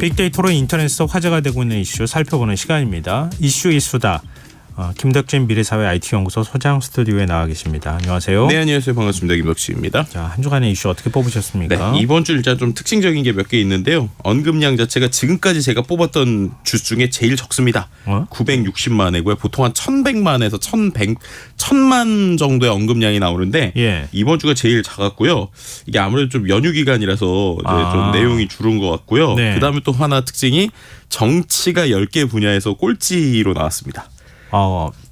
빅데이터로 인터넷에서 화제가 되고 있는 이슈 살펴보는 시간입니다. 이슈 수다. 김덕진 미래사회 IT연구소 소장 스튜디오에 나와 계십니다. 안녕하세요. 네, 안녕하세요. 반갑습니다. 김덕진입니다. 자, 한 주간의 이슈 어떻게 뽑으셨습니까? 네, 이번 주 일단 좀 특징적인 게 몇 개 있는데요. 언급량 자체가 지금까지 제가 뽑았던 주 중에 제일 적습니다. 960만 회고요. 보통 한 1100만에서 1000만 정도의 언급량이 나오는데 이번 주가 제일 작았고요. 이게 아무래도 좀 연휴 기간이라서 이제 좀 내용이 줄은 것 같고요. 네. 그다음에 또 하나 특징이 정치가 10개 분야에서 꼴찌로 나왔습니다.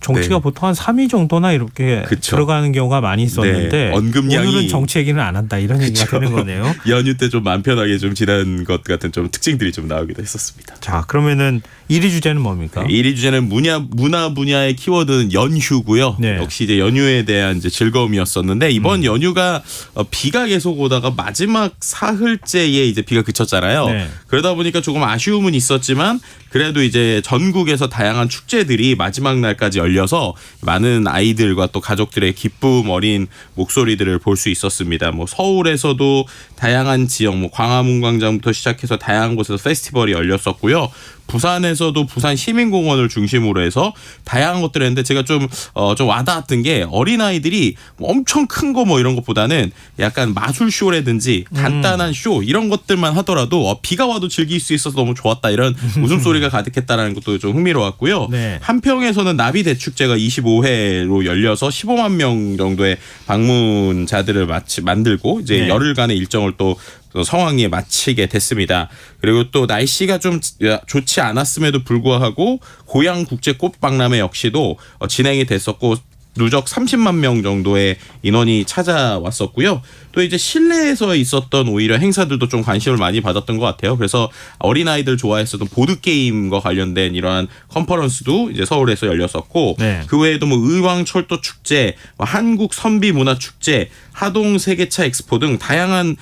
정치가 네. 보통 한 3위 정도나 이렇게 그쵸. 들어가는 경우가 많이 있었는데 언급량이 오늘은 정치 얘기는 안 한다 이런 얘기가 되는 거네요. 연휴 때 좀 마음 편하게 좀 지난 것 같은 좀 특징들이 좀 나오기도 했었습니다. 자, 그러면은 1위 주제는 뭡니까? 1위 주제는 문화 분야의 키워드는 연휴고요. 네. 역시 이제 연휴에 대한 이제 즐거움이었었는데 이번 연휴가 비가 계속 오다가 마지막 사흘째에 이제 비가 그쳤잖아요. 네. 그러다 보니까 조금 아쉬움은 있었지만 그래도 이제 전국에서 다양한 축제들이 마지막 날까지 열려서 많은 아이들과 또 가족들의 기쁨 어린 목소리들을 볼 수 있었습니다. 뭐 서울에서도 다양한 지역, 뭐 광화문 광장부터 시작해서 다양한 곳에서 페스티벌이 열렸었고요. 부산에서도 부산 시민공원을 중심으로 해서 다양한 것들을 했는데 제가 좀 와닿았던 게 어린아이들이 뭐 엄청 큰 거 뭐 이런 것보다는 약간 마술쇼라든지 간단한 쇼 이런 것들만 하더라도 비가 와도 즐길 수 있어서 너무 좋았다 이런 웃음소리가 가득했다라는 것도 좀 흥미로웠고요. 네. 한평에서는 나비대축제가 25회로 열려서 15만 명 정도의 방문자들을 만들고 이제 네. 열흘간의 일정을 또 성황리에 마치게 됐습니다. 그리고 또 날씨가 좀 좋지 않았음에도 불구하고 고양 국제 꽃박람회 역시도 진행이 됐었고 누적 30만 명 정도의 인원이 찾아왔었고요. 또 이제 실내에서 있었던 오히려 행사들도 좀 관심을 많이 받았던 것 같아요. 그래서 어린아이들 좋아했었던 보드게임과 관련된 이러한 컨퍼런스도 이제 서울에서 열렸었고 네. 그 외에도 뭐 의왕철도 축제, 한국 선비문화축제, 하동 세계차 엑스포 등 다양한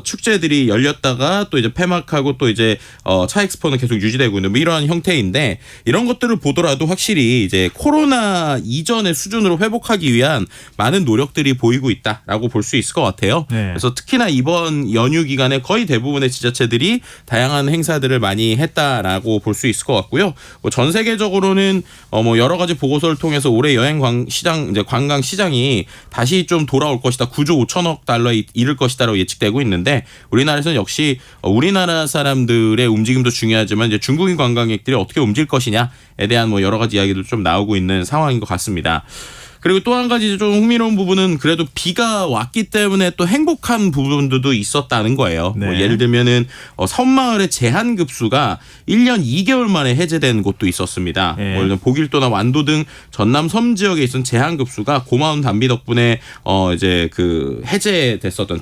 축제들이 열렸다가 또 이제 폐막하고 또 이제 차 엑스포는 계속 유지되고 있는 뭐 이러한 형태인데 이런 것들을 보더라도 확실히 이제 코로나 이전의 수준으로 회복하기 위한 많은 노력들이 보이고 있다라고 볼 수 있을 것 같아요. 네. 그래서 특히나 이번 연휴 기간에 거의 대부분의 지자체들이 다양한 행사들을 많이 했다라고 볼 수 있을 것 같고요. 뭐 전 세계적으로는 뭐 여러 가지 보고서를 통해서 올해 여행 시장 이제 관광 시장이 다시 좀 돌아올 것이다. 9조 5천억 달러에 이를 것이다라고 예측되고 있는데 우리나라에서는 역시 우리나라 사람들의 움직임도 중요하지만 이제 중국인 관광객들이 어떻게 움직일 것이냐에 대한 뭐 여러 가지 이야기도 좀 나오고 있는 상황인 것 같습니다. 그리고 또 한 가지 좀 흥미로운 부분은 그래도 비가 왔기 때문에 또 행복한 부분들도 있었다는 거예요. 네. 뭐 예를 들면은 섬마을의 제한급수가 1년 2개월 만에 해제된 곳도 있었습니다. 네. 뭐 보길도나 완도 등 전남 섬 지역에 있던 제한급수가 고마운 단비 덕분에 이제 그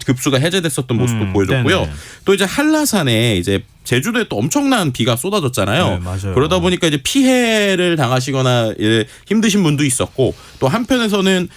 급수가 해제됐었던 모습도 보여줬고요. 네네. 또 이제 한라산에 이제 제주도에 또 엄청난 비가 쏟아졌잖아요. 네, 맞아요. 그러다 보니까 이제 피해를 당하시거나 힘드신 분도 있었고 또 한편에서는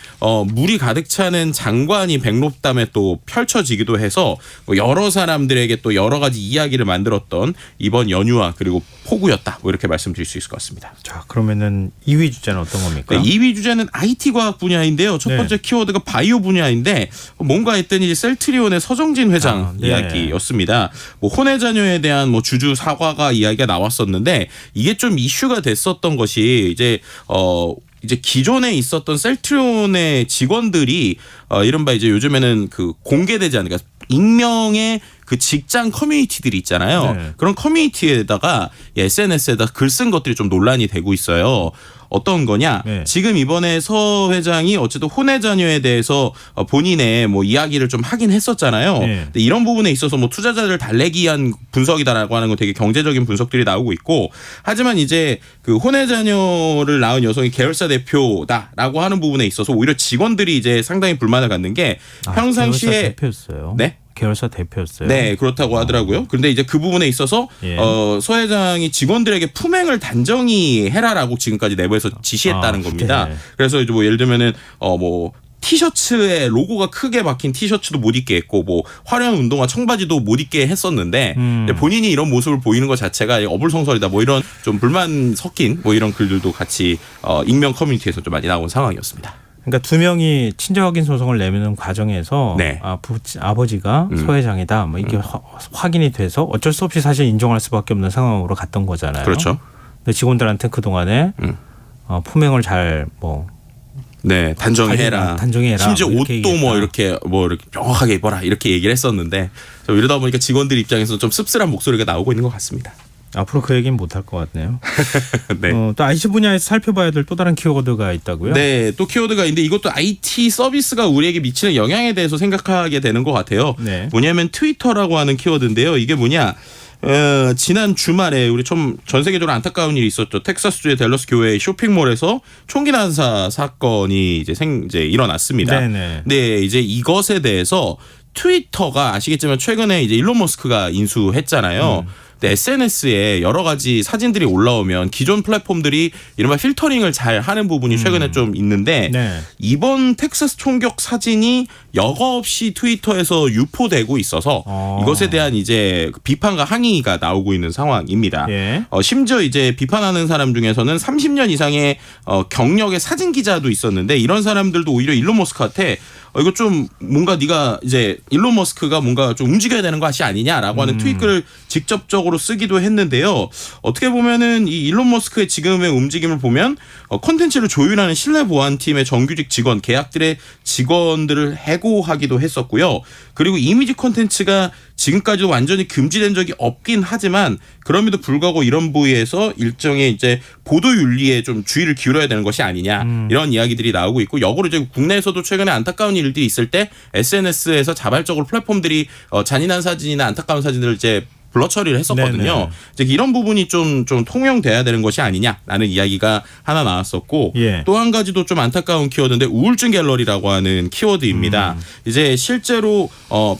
물이 가득 차는 장관이 백록담에 또 펼쳐지기도 해서 여러 사람들에게 또 여러 가지 이야기를 만들었던 이번 연휴와 그리고 폭우였다. 뭐 이렇게 말씀드릴 수 있을 것 같습니다. 자, 그러면은 2위 주제는 어떤 겁니까? 네, 2위 주제는 IT 과학 분야인데요. 첫 번째 키워드가 바이오 분야인데 뭔가 했더니 이제 셀트리온의 서정진 회장 네. 이야기였습니다. 뭐 혼외 자녀에 대한 뭐 주주 사과가 이야기가 나왔었는데 이게 좀 이슈가 됐었던 것이 이제 기존에 있었던 셀트리온의 직원들이 이른바 이제 요즘에는 그 공개되지 않으니까 익명의 그 직장 커뮤니티들이 있잖아요. 네. 그런 커뮤니티에다가 SNS에다 글 쓴 것들이 좀 논란이 되고 있어요. 어떤 거냐? 네. 지금 이번에 서 회장이 어쨌든 혼외 자녀에 대해서 본인의 뭐 이야기를 좀 하긴 했었잖아요. 네. 근데 이런 부분에 있어서 뭐 투자자를 달래기 위한 분석이다라고 하는 건 되게 경제적인 분석들이 나오고 있고 하지만 이제 그 혼외 자녀를 낳은 여성이 계열사 대표다라고 하는 부분에 있어서 오히려 직원들이 이제 상당히 불만을 갖는 게 평상시에 계열사 대표였어요. 네? 계열사 대표였어요. 네, 그렇다고 하더라고요. 그런데 이제 그 부분에 있어서 예. 서 회장이 직원들에게 품행을 단정히 해라라고 지금까지 내부에서 지시했다는 겁니다. 네. 그래서 이제 뭐 예를 들면은 뭐 티셔츠에 로고가 크게 박힌 티셔츠도 못 입게 했고 뭐 화려한 운동화 청바지도 못 입게 했었는데 본인이 이런 모습을 보이는 것 자체가 어불성설이다 뭐 이런 좀 불만 섞인 뭐 이런 글들도 같이 익명 커뮤니티에서 좀 많이 나온 상황이었습니다. 그러니까 두 명이 친정 확인 소송을 내는 과정에서 네. 아버지가 소외장애다 뭐 이게 확인이 돼서 어쩔 수 없이 사실 인정할 수밖에 없는 상황으로 갔던 거잖아요. 그렇죠. 근데 직원들한테 그 동안에 품행을 잘 뭐 네, 단정해라. 심지어 뭐 옷도 이렇게 명확하게 입어라 이렇게 얘기를 했었는데 이러다 보니까 직원들 입장에서 좀 씁쓸한 목소리가 나오고 있는 것 같습니다. 앞으로 그 얘기는 못할 것 같네요. 네. 또 IT 분야에서 살펴봐야 될 또 다른 키워드가 있다고요? 네, 또 키워드가 있는데 이것도 IT 서비스가 우리에게 미치는 영향에 대해서 생각하게 되는 것 같아요. 네. 뭐냐면 트위터라고 하는 키워드인데요. 이게 뭐냐? 지난 주말에 우리 좀 전 세계적으로 안타까운 일이 있었죠. 텍사스주의 댈러스 교회 쇼핑몰에서 총기 난사 사건이 이제 일어났습니다. 네네. 네, 이제 이것에 대해서 트위터가 아시겠지만 최근에 이제 일론 머스크가 인수했잖아요. SNS에 여러 가지 사진들이 올라오면 기존 플랫폼들이 이른바 필터링을 잘 하는 부분이 최근에 좀 있는데 네. 이번 텍사스 총격 사진이 여과 없이 트위터에서 유포되고 있어서 이것에 대한 이제 비판과 항의가 나오고 있는 상황입니다. 예. 심지어 이제 비판하는 사람 중에서는 30년 이상의 경력의 사진 기자도 있었는데 이런 사람들도 오히려 일론 머스크한테 이거 좀 뭔가 네가 이제 일론 머스크가 뭔가 좀 움직여야 되는 것이 아니냐라고 하는 트윗글을 직접적으로 쓰기도 했는데요. 어떻게 보면은 이 일론 머스크의 지금의 움직임을 보면 콘텐츠를 조율하는 신뢰 보안팀의 정규직 직원, 계약들의 직원들을 해고하기도 했었고요. 그리고 이미지 콘텐츠가 지금까지도 완전히 금지된 적이 없긴 하지만 그럼에도 불구하고 이런 부위에서 일정의 이제 보도 윤리에 좀 주의를 기울여야 되는 것이 아니냐 이런 이야기들이 나오고 있고 역으로 이제 국내에서도 최근에 안타까운 일들이 있을 때 SNS에서 자발적으로 플랫폼들이 잔인한 사진이나 안타까운 사진들을 이제 블러 처리를 했었거든요. 네네. 이제 이런 부분이 좀 통용돼야 되는 것이 아니냐라는 이야기가 하나 나왔었고 예. 또 한 가지도 좀 안타까운 키워드인데 우울증 갤러리라고 하는 키워드입니다. 이제 실제로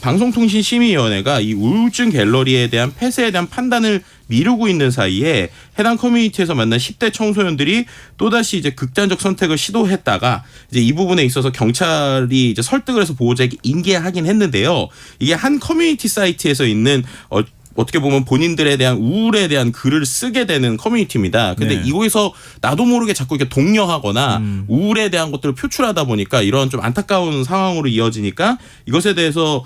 방송통신심의위원회가 이 우울증 갤러리에 대한 폐쇄에 대한 판단을 미루고 있는 사이에 해당 커뮤니티에서 만난 10대 청소년들이 또다시 이제 극단적 선택을 시도했다가 이제 이 부분에 있어서 경찰이 이제 설득을 해서 보호자에게 인계하긴 했는데요. 이게 한 커뮤니티 사이트에서 있는 어떻게 보면 본인들에 대한 우울에 대한 글을 쓰게 되는 커뮤니티입니다. 근데 네. 이곳에서 나도 모르게 자꾸 이렇게 독려하거나 우울에 대한 것들을 표출하다 보니까 이런 좀 안타까운 상황으로 이어지니까 이것에 대해서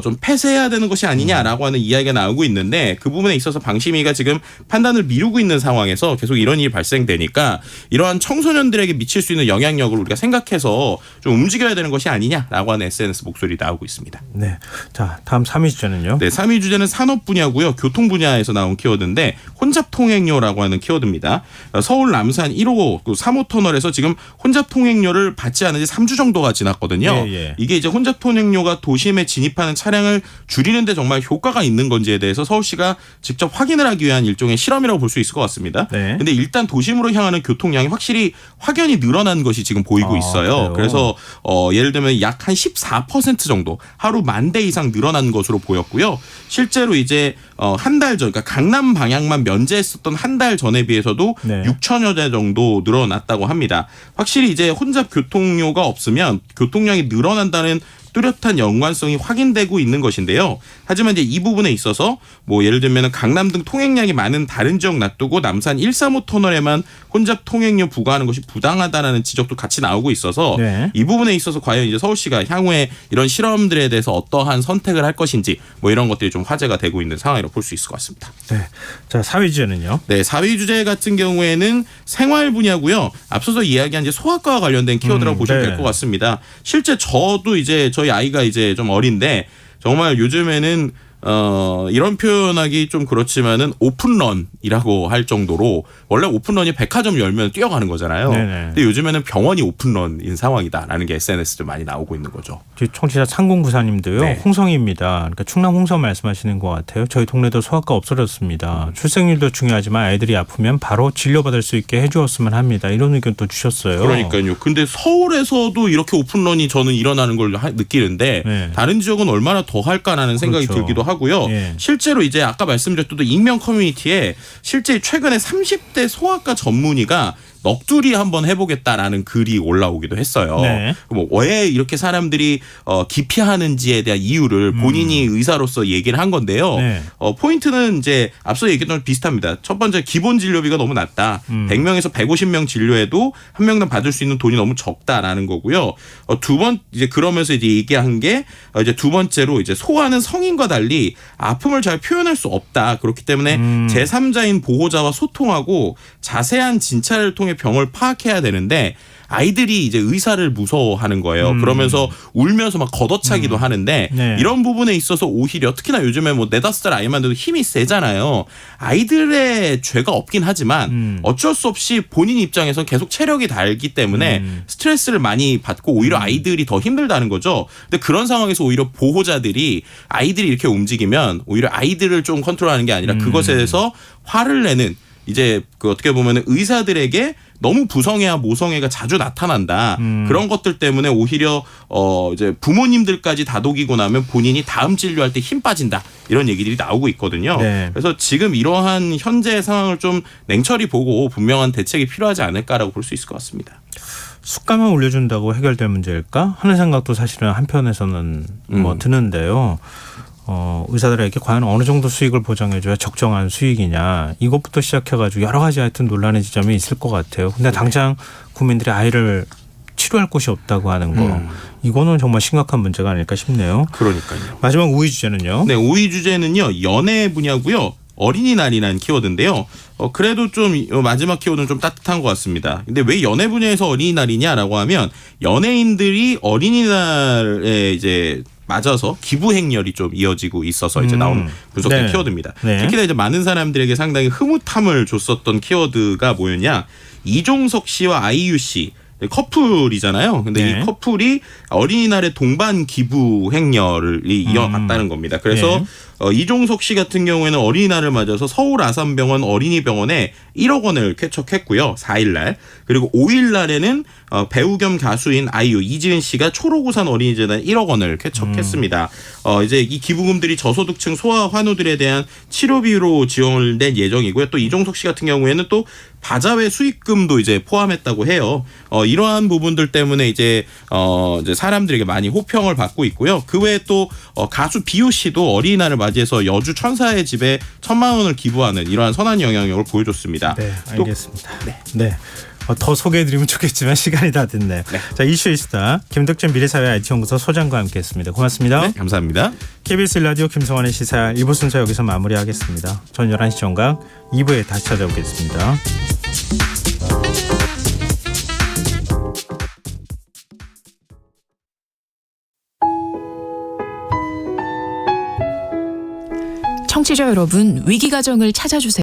좀 폐쇄해야 되는 것이 아니냐라고 하는 이야기가 나오고 있는데 그 부분에 있어서 방심위가 지금 판단을 미루고 있는 상황에서 계속 이런 일이 발생되니까 이러한 청소년들에게 미칠 수 있는 영향력을 우리가 생각해서 좀 움직여야 되는 것이 아니냐라고 하는 SNS 목소리 나오고 있습니다. 네. 자, 다음 3위 주제는요? 네, 3위 주제는 산업 분야고요. 교통 분야에서 나온 키워드인데 혼잡 통행료라고 하는 키워드입니다. 서울 남산 1호 3호 터널에서 지금 혼잡 통행료를 받지 않은 지 3주 정도가 지났거든요. 예. 이게 이제 혼잡 통행료가 도심에 진입하는 차량을 줄이는데 정말 효과가 있는 건지에 대해서 서울시가 직접 확인을 하기 위한 일종의 실험이라고 볼 수 있을 것 같습니다. 네. 근데 일단 도심으로 향하는 교통량이 확실히 확연히 늘어난 것이 지금 보이고 있어요. 그래요? 그래서 예를 들면 약 한 14% 정도 하루 10,000대 이상 늘어난 것으로 보였고요. 실제로 이제 한 달 전, 그러니까 강남 방향만 면제했었던 한 달 전에 비해서도 네. 6,000여 대 정도 늘어났다고 합니다. 확실히 이제 혼잡 교통료가 없으면 교통량이 늘어난다는 뚜렷한 연관성이 확인되고 있는 것인데요. 하지만 이제 이 부분에 있어서 뭐 예를 들면 강남 등 통행량이 많은 다른 지역 놔두고 남산 135 터널에만 혼잡 통행료 부과하는 것이 부당하다라는 지적도 같이 나오고 있어서 네. 이 부분에 있어서 과연 이제 서울시가 향후에 이런 실험들에 대해서 어떠한 선택을 할 것인지 뭐 이런 것들이 좀 화제가 되고 있는 상황이라고 볼 수 있을 것 같습니다. 네. 자, 4위 주제는요? 네, 4위 주제 같은 경우에는 생활 분야고요. 앞서서 이야기한 이제 소아과와 관련된 키워드라고 보시면 네. 될 것 같습니다. 실제 저도 이제 저희 아이가 이제 좀 어린데 정말 요즘에는 이런 표현하기 좀 그렇지만은 오픈런이라고 할 정도로 원래 오픈런이 백화점 열면 뛰어가는 거잖아요. 네네. 근데 요즘에는 병원이 오픈런인 상황이다라는 게 SNS에 좀 많이 나오고 있는 거죠. 청취자 3094님도요. 네. 홍성입니다. 그러니까 충남 홍성 말씀하시는 것 같아요. 저희 동네도 소아과 없어졌습니다. 출생률도 중요하지만 아이들이 아프면 바로 진료받을 수 있게 해주었으면 합니다. 이런 의견 또 주셨어요. 그러니까요. 근데 서울에서도 이렇게 오픈런이 저는 일어나는 걸 느끼는데 네. 다른 지역은 얼마나 더 할까라는 생각이 그렇죠. 들기도 하고요. 예. 실제로 이제 아까 말씀드렸던 익명 커뮤니티에 실제 최근에 30대 소아과 전문의가 넋두리 한번 해보겠다라는 글이 올라오기도 했어요. 네. 뭐 왜 이렇게 사람들이 기피하는지에 대한 이유를 본인이 의사로서 얘기를 한 건데요. 네. 포인트는 이제 앞서 얘기했던 것 비슷합니다. 첫 번째 기본 진료비가 너무 낮다. 100명에서 150명 진료해도 한 명당 받을 수 있는 돈이 너무 적다라는 거고요. 두 번 이제 그러면서 이제 얘기한 게 이제 두 번째로 이제 소아는 성인과 달리 아픔을 잘 표현할 수 없다. 그렇기 때문에 제3자인 보호자와 소통하고 자세한 진찰을 통해 병을 파악해야 되는데 아이들이 이제 의사를 무서워하는 거예요. 그러면서 울면서 막 걷어차기도 하는데 네. 이런 부분에 있어서 오히려 특히나 요즘에 뭐 4-5살 아이만 돼도 힘이 세잖아요. 아이들의 죄가 없긴 하지만 어쩔 수 없이 본인 입장에서 계속 체력이 달기 때문에 스트레스를 많이 받고 오히려 아이들이 더 힘들다는 거죠. 근데 그런 상황에서 오히려 보호자들이 아이들이 이렇게 움직이면 오히려 아이들을 좀 컨트롤하는 게 아니라 그것에 대해서 화를 내는 이제 그 어떻게 보면 의사들에게 너무 부성애와 모성애가 자주 나타난다. 그런 것들 때문에 오히려 이제 부모님들까지 다독이고 나면 본인이 다음 진료할 때 힘 빠진다. 이런 얘기들이 나오고 있거든요. 네. 그래서 지금 이러한 현재 상황을 좀 냉철히 보고 분명한 대책이 필요하지 않을까라고 볼 수 있을 것 같습니다. 수가만 올려준다고 해결될 문제일까 하는 생각도 사실은 한편에서는 뭐 드는데요. 의사들에게 과연 어느 정도 수익을 보장해줘야 적정한 수익이냐 이것부터 시작해가지고 여러 가지 하여튼 논란의 지점이 있을 것 같아요. 근데 당장 국민들이 아이를 치료할 곳이 없다고 하는 거 이거는 정말 심각한 문제가 아닐까 싶네요. 그러니까요. 마지막 5위 주제는요. 네, 5위 주제는요. 연애 분야고요. 어린이날이라는 키워드인데요. 그래도 좀 마지막 키워드는 좀 따뜻한 것 같습니다. 근데 왜 연애 분야에서 어린이날이냐라고 하면 연예인들이 어린이날에 이제 맞아서 기부 행렬이 좀 이어지고 있어서 이제 나온 분석된 네. 키워드입니다. 네. 특히나 이제 많은 사람들에게 상당히 흐뭇함을 줬었던 키워드가 뭐였냐? 이종석 씨와 아이유 씨 커플이잖아요. 근데 네. 이 커플이 어린이날에 동반 기부 행렬이 이어갔다는 겁니다. 그래서 네. 이종석 씨 같은 경우에는 어린이날을 맞아서 서울 아산병원 어린이병원에 1억 원을 쾌척했고요. 4일날. 그리고 5일날에는 배우 겸 가수인 아이유 이지은 씨가 초록우산 어린이재단에 1억 원을 쾌척했습니다. 이제 이 기부금들이 저소득층 소아 환우들에 대한 치료비로 지원된 예정이고요. 또 이종석 씨 같은 경우에는 또 바자회 수익금도 이제 포함했다고 해요. 이러한 부분들 때문에 이제 사람들에게 많이 호평을 받고 있고요. 그 외에 또 가수 비오 씨도 어린이날을 맞이해서 여주 천사의 집에 1,000만 원을 기부하는 이러한 선한 영향력을 보여줬습니다. 네, 알겠습니다. 네. 더 소개해드리면 좋겠지만 시간이 다 됐네요. 네. 자, 이슈의 시다 김덕진 미래사회 IT연구소 소장과 함께했습니다. 고맙습니다. 네, 감사합니다. KBS 라디오 김성환의 시사 1부 순서 여기서 마무리하겠습니다. 전 11시 정각 2부에 다시 찾아오겠습니다. 청취자 여러분, 위기가정을 찾아주세요.